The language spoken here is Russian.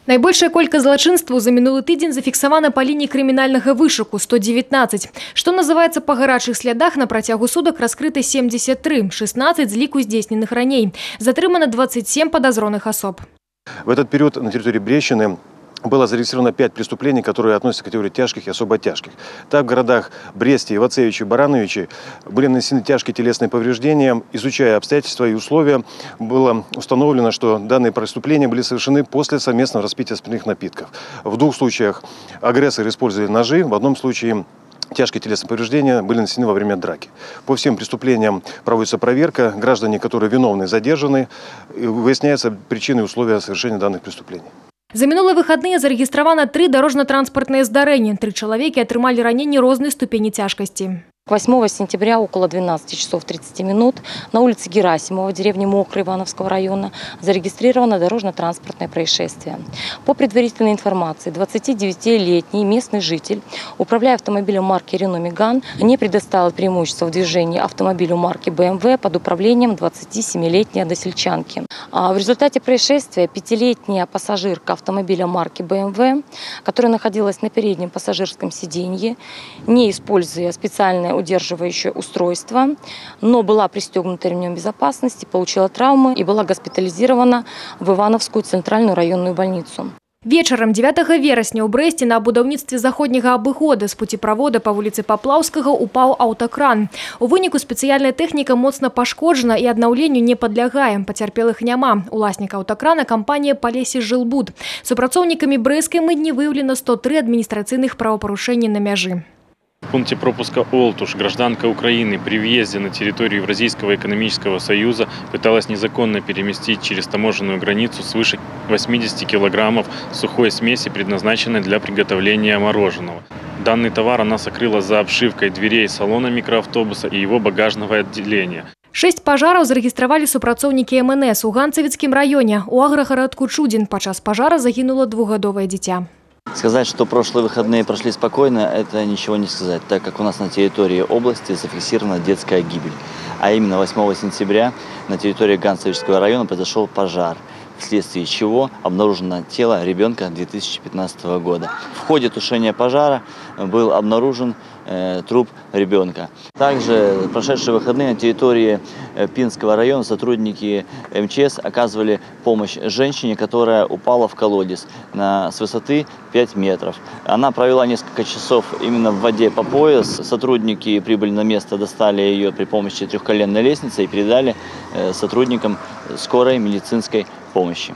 Найбольшая колькасць злачынстваў за мінулы тыдзень зафіксавана па лініі крымінальнага вышуку – 119. Што называецца, па гарачых слядах на працягу сутак раскрыта 73, 16 з ліку здзейсненых раней. Затрымана 27 подозреваемых особ. В этот период на территории Брещины было зарегистрировано 5 преступлений, которые относятся к категории тяжких и особо тяжких. Так, в городах Бресте, Ивацевиче и Барановиче были нанесены тяжкие телесные повреждения. Изучая обстоятельства и условия, было установлено, что данные преступления были совершены после совместного распития спиртных напитков. В 2 случаях агрессоры использовали ножи, в 1 случае тяжкие телесные повреждения были нанесены во время драки. По всем преступлениям проводится проверка. Граждане, которые виновны, задержаны. Выясняются причины и условия совершения данных преступлений. За мінулыя выхадныя зарэгістравана 3 дорожно-транспортныя здарэнні. 3 чалавекі атрымалі раненні рознай ступені цяжкасці. 8 сентября около 12 часов 30 минут на улице Герасимова, деревне Мокрый Ивановского района, зарегистрировано дорожно-транспортное происшествие. По предварительной информации, 29-летний местный житель, управляя автомобилем марки Renault Megane, не предоставил преимущество в движении автомобилю марки BMW под управлением 27-летней односельчанки. В результате происшествия 5-летняя пассажирка автомобиля марки BMW, которая находилась на переднем пассажирском сиденье, не используя специальное удерживающее устройство, но была пристегнута ремнем безопасности, получила травмы и была госпитализирована в Ивановскую центральную районную больницу. Вечером 9 верасня ў Брэсце на будаўніцтве заходняга абыхода з пуцеправода па вуліцы Паплаўскага упаў аўтакран. У выніку спецыяльная тэхніка моцна пашкоджана і аднаўленню не падлягае. Пацярпелых няма. Уласнік аўтакрана кампанія «Полесье Жилбуд». Супрацоўнікамі брэсцкай мытні выяўлена 103 адміністрацыйных правапарушэнні на мяжы. В пункте пропуска Олтуш гражданка Украины при въезде на территорию Евразийского экономического союза пыталась незаконно переместить через таможенную границу свыше 80 килограммов сухой смеси, предназначенной для приготовления мороженого. Данный товар она сокрыла за обшивкой дверей салона микроавтобуса и его багажного отделения. 6 пажараў зарэгістравалі супрацоўнікі МНС у Ганцевіцкім раёне. У аграгарадку Чудзін падчас пажара загінула 2-гадовае дзіця. Сказать, что прошлые выходные прошли спокойно, это ничего не сказать, так как у нас на территории области зафиксирована детская гибель. А именно 8 сентября на территории Ганцевичского района произошел пожар, вследствие чего обнаружено тело ребенка 2015 года. В ходе тушения пожара был обнаружен труп ребенка. Также в прошедшие выходные на территории Пинского района сотрудники МЧС оказывали помощь женщине, которая упала в колодец с высоты 5 метров. Она провела несколько часов именно в воде по пояс. Сотрудники прибыли на место, достали ее при помощи 3-коленной лестницы и передали сотрудникам скорой медицинской помощи.